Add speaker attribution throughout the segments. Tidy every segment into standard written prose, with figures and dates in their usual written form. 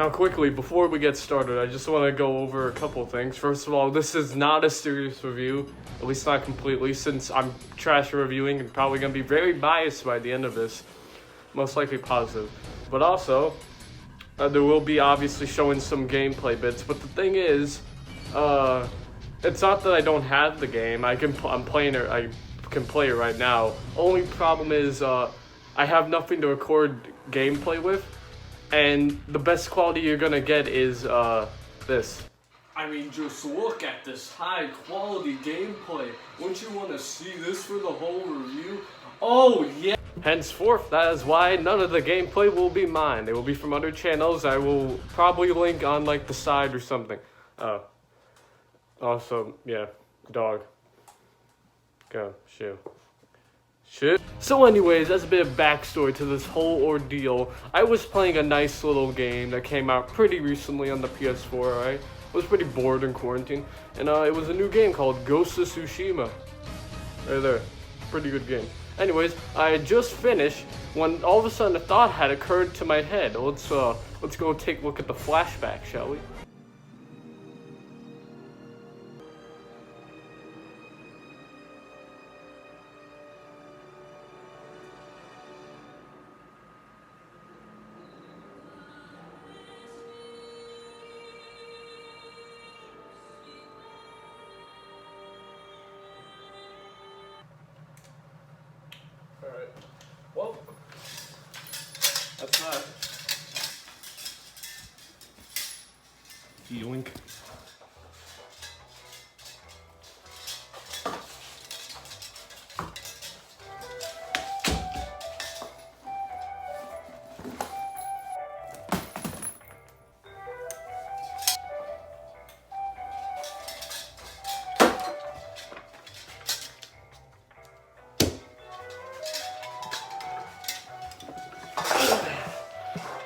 Speaker 1: Now quickly, before we get started, I just want to go over a couple things. First of all, this is not a serious review, at least not completely, since I'm trash reviewing and probably going to be very biased by the end of this. Most likely positive. But also, there will be obviously showing some gameplay bits, but the thing is, it's not that I don't have the game. I'm playing it. I can play it right now. Only problem is, I have nothing to record gameplay with. And the best quality you're gonna get is, this. I mean, just look at this high quality gameplay. Wouldn't you want to see this for the whole review? Oh, yeah! Henceforth, that is why none of the gameplay will be mine. It will be from other channels. I will probably link on, like, the side or something. Also, yeah, dog. Go, shoe. Shit. So anyways, as a bit of backstory to this whole ordeal, I was playing a nice little game that came out pretty recently on the PS4, alright? I was pretty bored in quarantine, and it was a new game called Ghost of Tsushima. Right there. Pretty good game. Anyways, I had just finished when all of a sudden a thought had occurred to my head. Let's go take a look at the flashback, shall we? Alright, well, that's that. Yoink.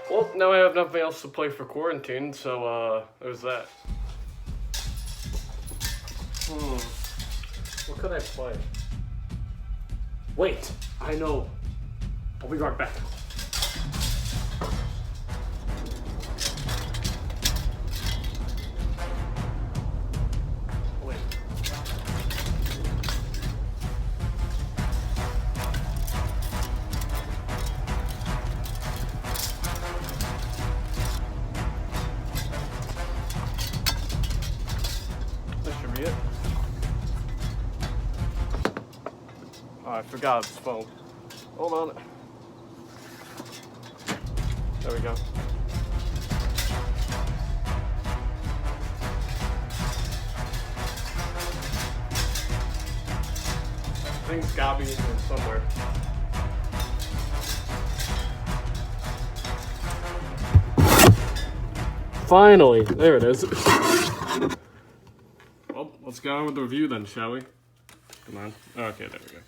Speaker 1: Well, now I have nothing else to play for quarantine, so, there's that. What could I play? Wait, I know. I'll be right back. Wait. It. Oh, I forgot his phone. Hold on. There we go. Thing's gotta be in here somewhere. Finally, there it is. Well, let's go on with the review then, shall we? Come on. Okay, there we go.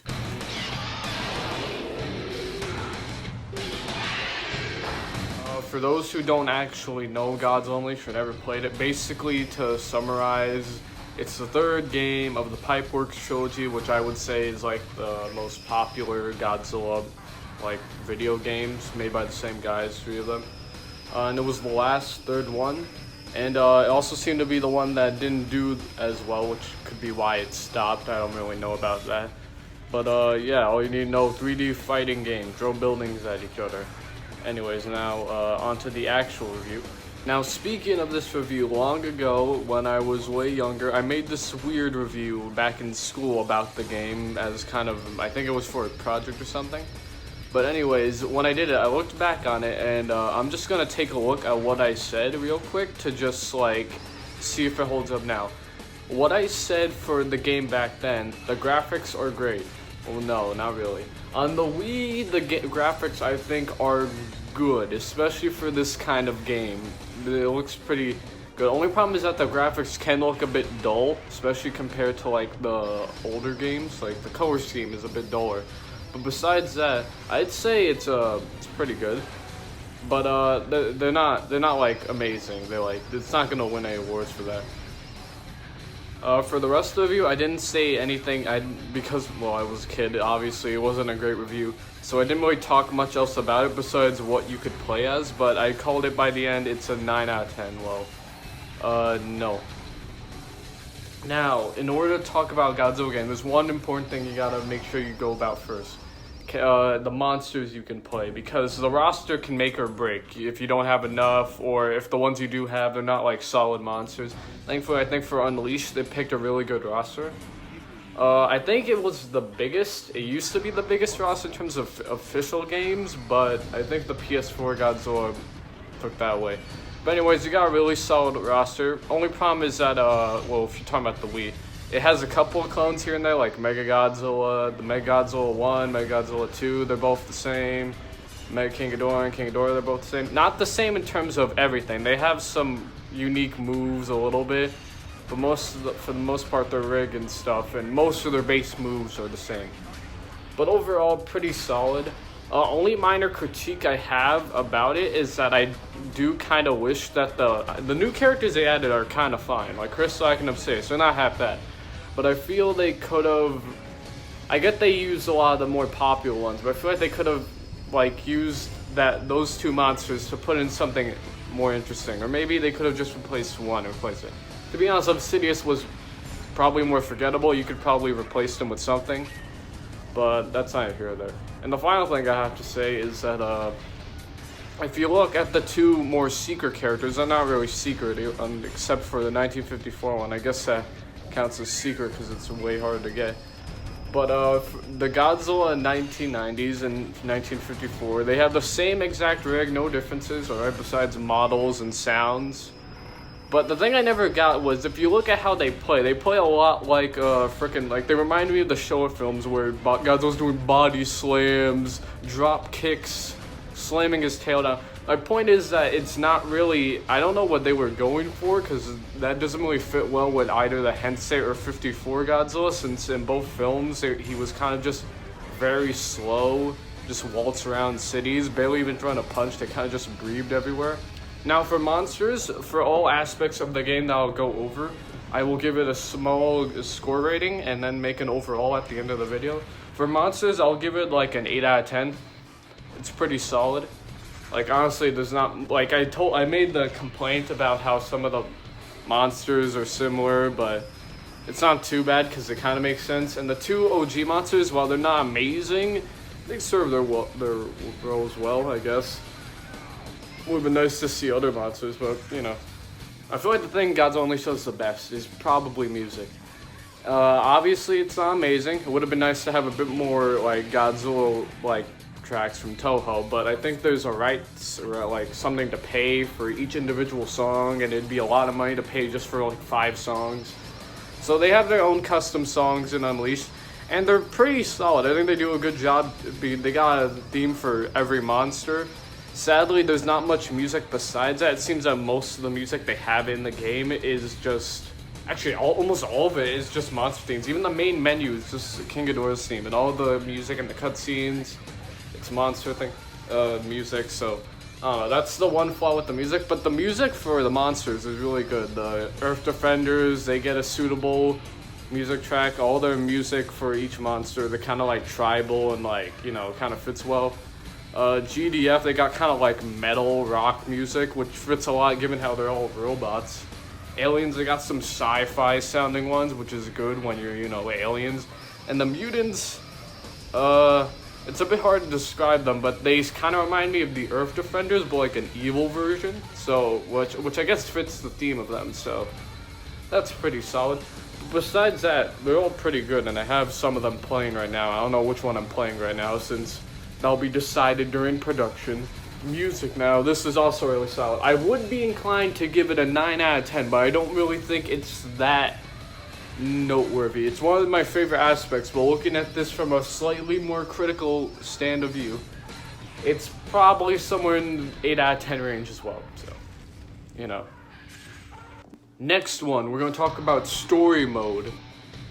Speaker 1: For those who don't actually know Godzilla Unleashed or never played it, basically to summarize, it's the third game of the Pipeworks trilogy, which I would say is like the most popular Godzilla like video games made by the same guys, 3 of them. And it was the last third one. And it also seemed to be the one that didn't do as well, which could be why it stopped. I don't really know about that. But yeah, all you need to know, 3D fighting game, throw buildings at each other. Anyways, now on to the actual review. Now, speaking of this review, long ago, when I was way younger, I made this weird review back in school about the game as kind of, I think it was for a project or something. But anyways, when I did it, I looked back on it, and I'm just gonna take a look at what I said real quick to just, like, see if it holds up now. What I said for the game back then, the graphics are great. Well, no, not really. On the Wii, the graphics, I think, are good, especially for this kind of game. It looks pretty good. Only problem is that the graphics can look a bit dull, especially compared to, like, the older games. Like, the color scheme is a bit duller. But besides that, I'd say it's pretty good. But they're not like amazing. They're like, it's not gonna win any awards for that. For the rest of you, I didn't say anything. Because well, I was a kid. Obviously, it wasn't a great review, so I didn't really talk much else about it besides what you could play as. But I called it by the end. It's a 9 out of 10. Well, no. Now, in order to talk about Godzilla game, there's one important thing you gotta make sure you go about first. The monsters you can play, because the roster can make or break if you don't have enough, or if the ones you do have, they're not like solid monsters. Thankfully, I think for Unleashed, they picked a really good roster. I think it was the biggest, it used to be the biggest roster in terms of official games, but I think the PS4 Godzilla took that away. But anyways, you got a really solid roster. Only problem is that, well, if you're talking about the Wii, it has a couple of clones here and there, like Mega Godzilla, the Mega Godzilla 1, Mega Godzilla 2, they're both the same. Mega King Ghidorah and King Ghidorah, they're both the same. Not the same in terms of everything. They have some unique moves a little bit, but for the most part, they're rigged and stuff, and most of their base moves are the same. But overall, pretty solid. Only minor critique I have about it is that I do kind of wish that the new characters they added are kind of fine, like Crystal and Obsidian, they're not half bad. But I feel they could have, I get they used a lot of the more popular ones, but I feel like they could have like used those two monsters to put in something more interesting, or maybe they could have just replaced one and replaced it. To be honest, Obsidian was probably more forgettable. You could probably replace them with something, but that's not here or there. And the final thing I have to say is that if you look at the two more secret characters, they're not really secret, except for the 1954 one. I guess that counts as secret because it's way harder to get. But the Godzilla in 1990s and 1954, they have the same exact rig, no differences, alright, besides models and sounds. But the thing I never got was, if you look at how they play a lot like they remind me of the Showa films where Godzilla's doing body slams, drop kicks, slamming his tail down. My point is that it's not really, I don't know what they were going for, because that doesn't really fit well with either the Heisei or 54 Godzilla, since in both films he was kind of just very slow, just waltz around cities, barely even trying to punch, they kind of just breathed everywhere. Now for monsters, for all aspects of the game that I'll go over, I will give it a small score rating and then make an overall at the end of the video. For monsters, I'll give it like an 8 out of 10. It's pretty solid. Like honestly, there's not, like I made the complaint about how some of the monsters are similar, but it's not too bad because it kind of makes sense. And the two OG monsters, while they're not amazing, they serve their roles well, I guess. It would have been nice to see other monsters, but you know, I feel like the thing Godzilla Unleashed does the best is probably music. Obviously, it's not amazing. It would have been nice to have a bit more like Godzilla like tracks from Toho, but I think there's a rights or like something to pay for each individual song, and it'd be a lot of money to pay just for like 5 songs. So they have their own custom songs in Unleashed, and they're pretty solid. I think they do a good job. They got a theme for every monster. Sadly, there's not much music besides that. It seems that most of the music they have in the game is just, actually almost all of it is just monster themes. Even the main menu is just King Ghidorah's theme, and all the music and the cutscenes, it's monster music. So that's the one flaw with the music, but the music for the monsters is really good. The Earth Defenders, they get a suitable music track. All their music for each monster, they're kind of like tribal and like, you know, kind of fits well. GDF, they got kind of like metal rock music, which fits a lot given how they're all robots. Aliens, they got some sci-fi sounding ones, which is good when you're, you know, aliens. And the mutants, it's a bit hard to describe them, but they kind of remind me of the Earth Defenders, but like an evil version. So, which I guess fits the theme of them. So, that's pretty solid. Besides that, they're all pretty good, and I have some of them playing right now. I don't know which one I'm playing right now, since that'll be decided during production. Music now, this is also really solid. I would be inclined to give it a 9 out of 10, but I don't really think it's that noteworthy. It's one of my favorite aspects, but looking at this from a slightly more critical stand of view, it's probably somewhere in the 8 out of 10 range as well, so, you know. Next one, we're going to talk about story mode.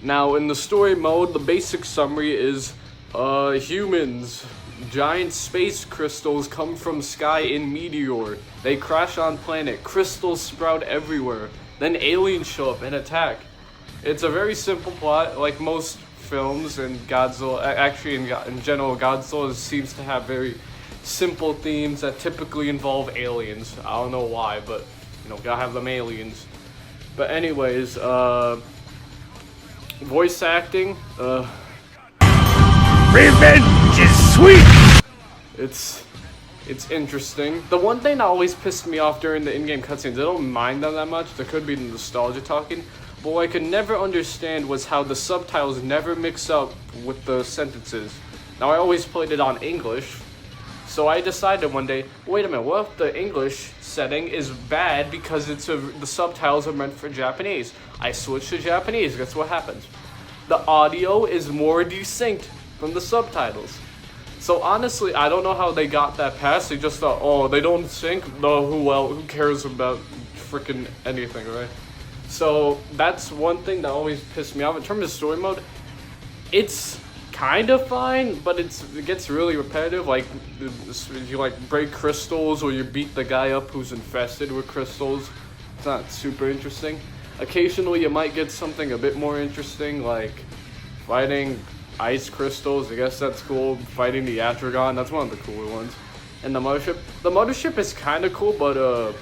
Speaker 1: Now, in the story mode, the basic summary is, humans, giant space crystals come from sky in meteor. They crash on planet, crystals sprout everywhere. Then aliens show up and attack. It's a very simple plot, like most films, and Godzilla, actually in general, Godzilla seems to have very simple themes that typically involve aliens. I don't know why, but, you know, gotta have them aliens. But anyways, voice acting,
Speaker 2: Revenge is sweet!
Speaker 1: It's interesting. The one thing that always pissed me off during the in-game cutscenes, I don't mind them that much, there could be nostalgia talking, but what I could never understand was how the subtitles never mix up with the sentences. Now, I always played it on English, so I decided one day, wait a minute, what if the English setting is bad because the subtitles are meant for Japanese? I switched to Japanese, guess what happens? The audio is more distinct from the subtitles. So honestly, I don't know how they got that past. They just thought, oh, they don't sync? No, who cares about freaking anything, right? So that's one thing that always pissed me off. In terms of story mode, it's kind of fine, but it gets really repetitive. Like, you like break crystals or you beat the guy up who's infested with crystals. It's not super interesting. Occasionally, you might get something a bit more interesting, like fighting ice crystals. I guess that's cool. Fighting the Atragon, that's one of the cooler ones. And the mothership. The mothership is kind of cool, but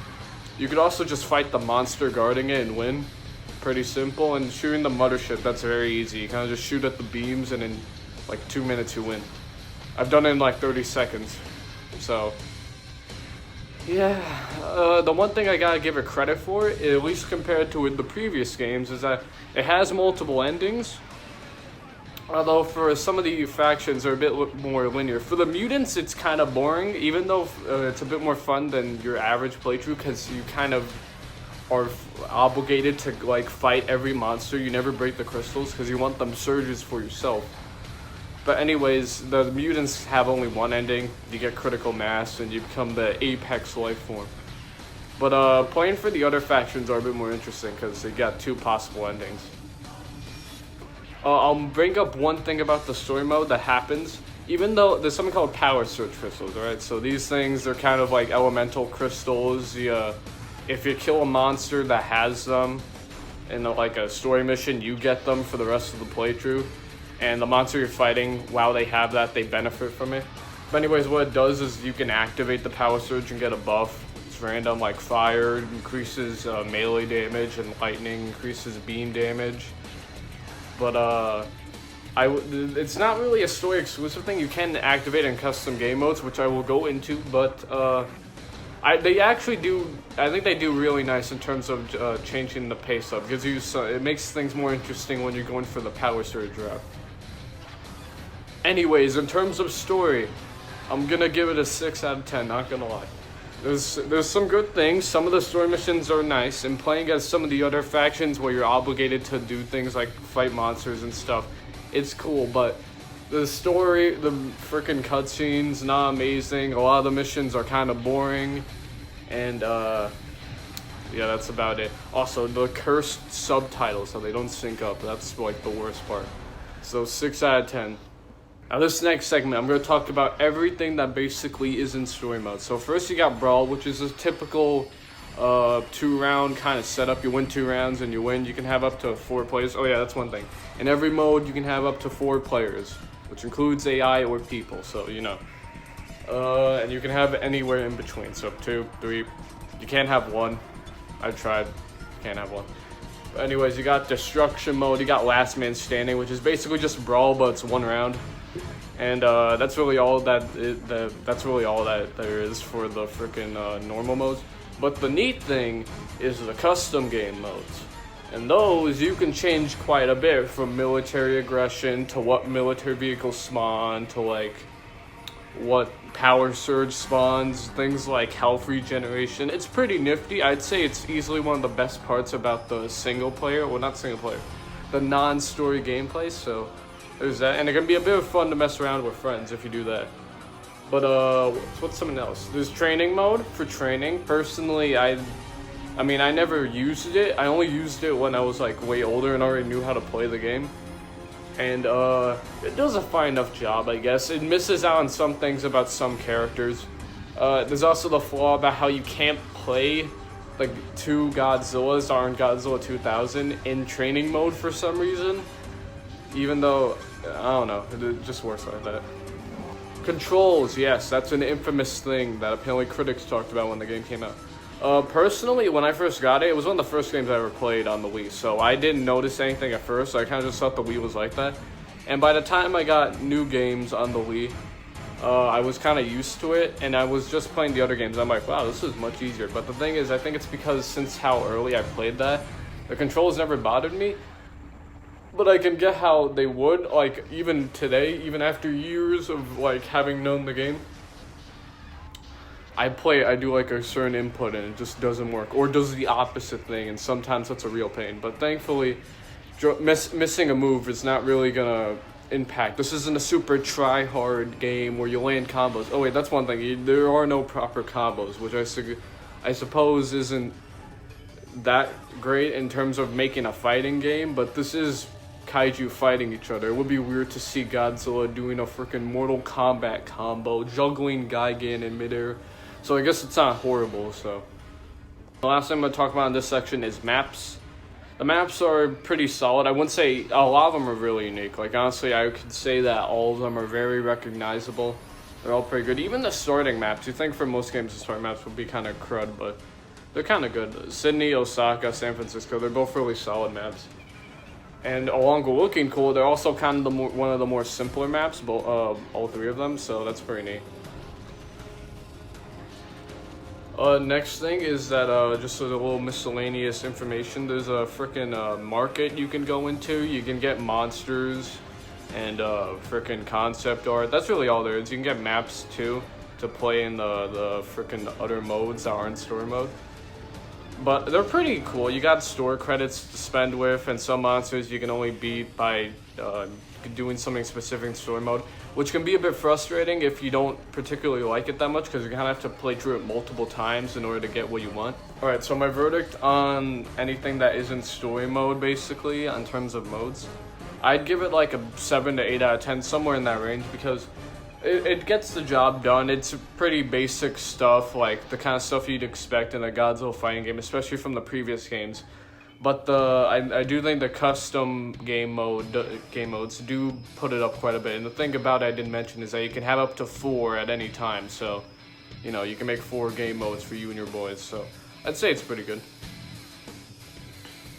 Speaker 1: you could also just fight the monster guarding it and win. Pretty simple. And shooting the mothership, that's very easy. You kind of just shoot at the beams and in like 2 minutes you win. I've done it in like 30 seconds. So yeah, the one thing I gotta give it credit for, at least compared to the previous games, is that it has multiple endings. Although for some of the factions are a bit more linear. For the mutants, it's kind of boring, even though it's a bit more fun than your average playthrough, because you kind of are obligated to like fight every monster. You never break the crystals because you want them surges for yourself. But anyways, the mutants have only one ending. You get critical mass and you become the apex life form. But playing for the other factions are a bit more interesting because they got 2 possible endings. I'll bring up one thing about the story mode that happens, even though there's something called power surge crystals, alright? So these things are kind of like elemental crystals. If you kill a monster that has them in like a story mission, you get them for the rest of the playthrough. And the monster you're fighting, while they have that, they benefit from it. But anyways, what it does is you can activate the power surge and get a buff. It's random, like fire increases melee damage and lightning increases beam damage. But it's not really a story exclusive thing. You can activate in custom game modes, which I will go into, but they actually do. I think they do really nice in terms of changing the pace up. It makes things more interesting when you're going for the power surge route. Anyways, in terms of story, I'm gonna give it a 6 out of 10. Not gonna lie. There's some good things. Some of the story missions are nice, and playing as some of the other factions where you're obligated to do things like fight monsters and stuff, it's cool. But the story, the freaking cutscenes, not amazing. A lot of the missions are kind of boring, and yeah, that's about it. Also, the cursed subtitles, so they don't sync up. That's like the worst part. So 6 out of 10. Now this next segment, I'm going to talk about everything that basically is in story mode. So first you got Brawl, which is a typical 2-round kind of setup. You win 2 rounds and you win. You can have up to 4 players. Oh yeah, that's one thing. In every mode, you can have up to 4 players, which includes AI or people, so you know. And you can have anywhere in between, so 2, 3. You can't have 1. I've tried. Can't have 1. But anyways, you got Destruction mode. You got Last Man Standing, which is basically just Brawl, but it's 1 round. And that's really all that there is for the freaking normal modes. But the neat thing is the custom game modes. And those you can change quite a bit, from military aggression to what military vehicles spawn to like what power surge spawns, things like health regeneration. It's pretty nifty. I'd say it's easily one of the best parts about the single player, well not single player, the non-story gameplay. So there's that, and it can be a bit of fun to mess around with friends if you do that. But what's something else? There's training mode for training. Personally, I mean, I never used it. I only used it when I was like way older and already knew how to play the game. And it does a fine enough job, I guess. It misses out on some things about some characters. There's also the flaw about how you can't play like 2 Godzillas aren't Godzilla 2000 in training mode for some reason. Even though, I don't know, it just works like that. Controls, yes, that's an infamous thing that apparently critics talked about when the game came out. Personally, when I first got it, it was one of the first games I ever played on the Wii, so I didn't notice anything at first. So I kind of just thought the Wii was like that. And by the time I got new games on the Wii, I was kind of used to it, and I was just playing the other games. I'm like, wow, this is much easier. But the thing is, I think it's because since how early I played that, the controls never bothered me. But I can get how they would, like, even today, even after years of, like, having known the game. I do, like, a certain input, and it just doesn't work. Or does the opposite thing, and sometimes that's a real pain. But thankfully, missing a move is not really gonna impact. This isn't a super try-hard game where you land combos. Oh, wait, that's one thing. There are no proper combos, which I suppose isn't that great in terms of making a fighting game, but this is kaiju fighting each other. It would be weird to see Godzilla doing a freaking Mortal Kombat combo, juggling Gigan in midair. So I guess it's not horrible. So the last thing I'm going to talk about in this section is maps. The maps are pretty solid. I wouldn't say a lot of them are really unique. Like, honestly, I could say that all of them are very recognizable. They're all pretty good. Even the starting maps, you think for most games the starting maps would be kind of crud, but they're kind of good. Sydney, Osaka, San Francisco, they're both really solid maps. And along with looking cool, they're also kind of one of the more simpler maps, all 3 of them, so that's pretty neat. Next thing is that just a little miscellaneous information. There's a freaking market you can go into. You can get monsters and freaking concept art. That's really all there is. You can get maps too to play in the freaking other modes that aren't story mode. But they're pretty cool. You got store credits to spend with, and some monsters you can only beat by doing something specific in story mode, which can be a bit frustrating if you don't particularly like it that much, because you kind of have to play through it multiple times in order to get what you want. Alright, so my verdict on anything that isn't story mode, basically, in terms of modes, I'd give it like a 7 to 8 out of 10, somewhere in that range, because it gets the job done. It's pretty basic stuff, like the kind of stuff you'd expect in a Godzilla fighting game, especially from the previous games. But I do think the custom game modes do put it up quite a bit. And the thing about it I didn't mention is that you can have up to 4 at any time. So, you know, you can make 4 game modes for you and your boys. So I'd say it's pretty good.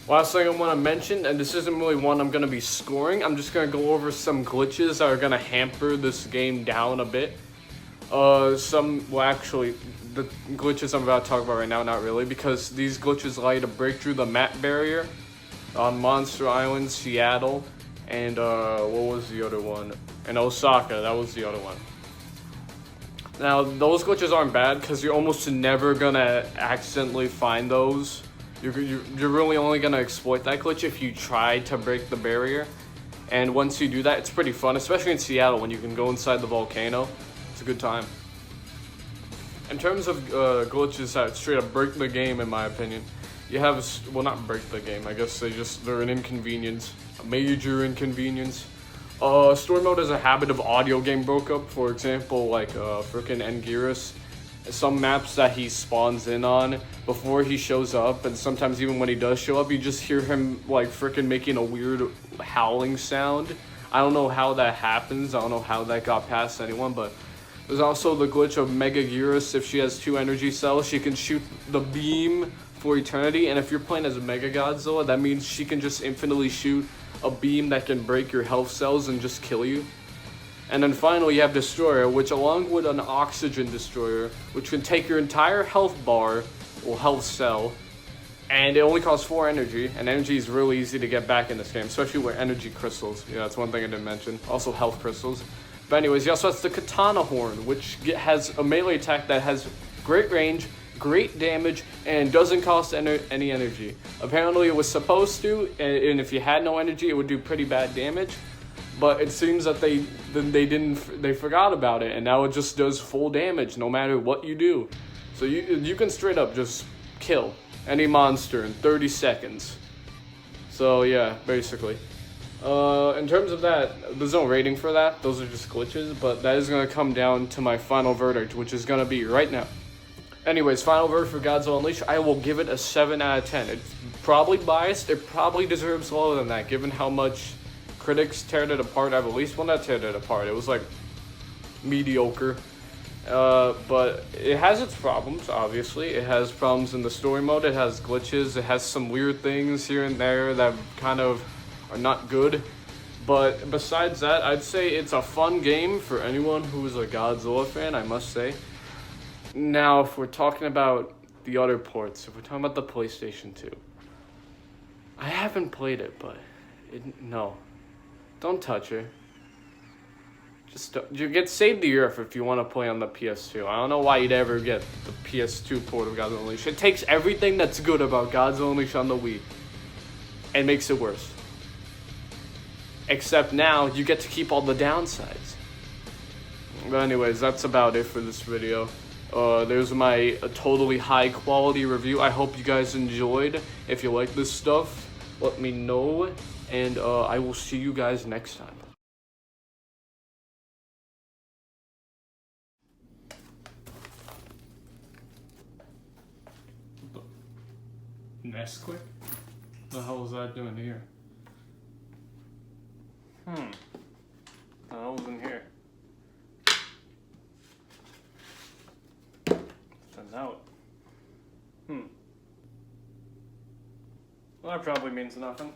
Speaker 1: Last thing I want to mention, and this isn't really one I'm going to be scoring, I'm just going to go over some glitches that are going to hamper this game down a bit. The glitches I'm about to talk about right now, not really, because these glitches allow you to break through the map barrier on Monster Island, Seattle, and what was the other one? And Osaka, that was the other one. Now, those glitches aren't bad, because you're almost never going to accidentally find those. You're really only going to exploit that glitch if you try to break the barrier. And once you do that, it's pretty fun, especially in Seattle when you can go inside the volcano. It's a good time. In terms of glitches that straight up break the game, in my opinion, you have, well, not break the game, I guess they're an inconvenience, a major inconvenience. Story mode has a habit of audio game broke up, for example, like frickin' Anguirus. Some maps that he spawns in on before he shows up, and sometimes even when he does show up, you just hear him like frickin' making a weird howling sound. I don't know how that happens, I don't know how that got past anyone, but there's also the glitch of Mega Gearus. If she has 2 energy cells, she can shoot the beam for eternity, and if you're playing as a Mega Godzilla, that means she can just infinitely shoot a beam that can break your health cells and just kill you. And then finally you have Destroyer, which along with an Oxygen Destroyer, which can take your entire health bar, or health cell, and it only costs 4 energy, and energy is really easy to get back in this game, especially with energy crystals. Yeah, that's one thing I didn't mention. Also health crystals. But anyways, he also has the Katana Horn, which has a melee attack that has great range, great damage, and doesn't cost any energy. Apparently it was supposed to, and if you had no energy, it would do pretty bad damage. But it seems that they forgot about it, and now it just does full damage no matter what you do. So you can straight up just kill any monster in 30 seconds. So yeah, basically. In terms of that, there's no rating for that. Those are just glitches, but that is going to come down to my final verdict, which is going to be right now. Anyways, final verdict for Godzilla Unleashed, I will give it a 7 out of 10. It's probably biased. It probably deserves lower than that, given how much critics teared it apart. I've at least one that teared it apart. It was like mediocre. But it has its problems, obviously. It has problems in the story mode. It has glitches. It has some weird things here and there that kind of are not good. But besides that, I'd say it's a fun game for anyone who's a Godzilla fan, I must say. Now, if we're talking about the other ports, if we're talking about the PlayStation 2, I haven't played it, but no. Don't touch her. Just you get Save the Earth if you want to play on the PS2. I don't know why you'd ever get the PS2 port of Godzilla Unleashed. It takes everything that's good about Godzilla Unleashed on the Wii and makes it worse. Except now, you get to keep all the downsides. But anyways, that's about it for this video. There's my totally high quality review. I hope you guys enjoyed. If you like this stuff, let me know. And I will see you guys next time. Nesquik? What the hell is that doing here? The hell's in here? Turns out. Well, that probably means nothing.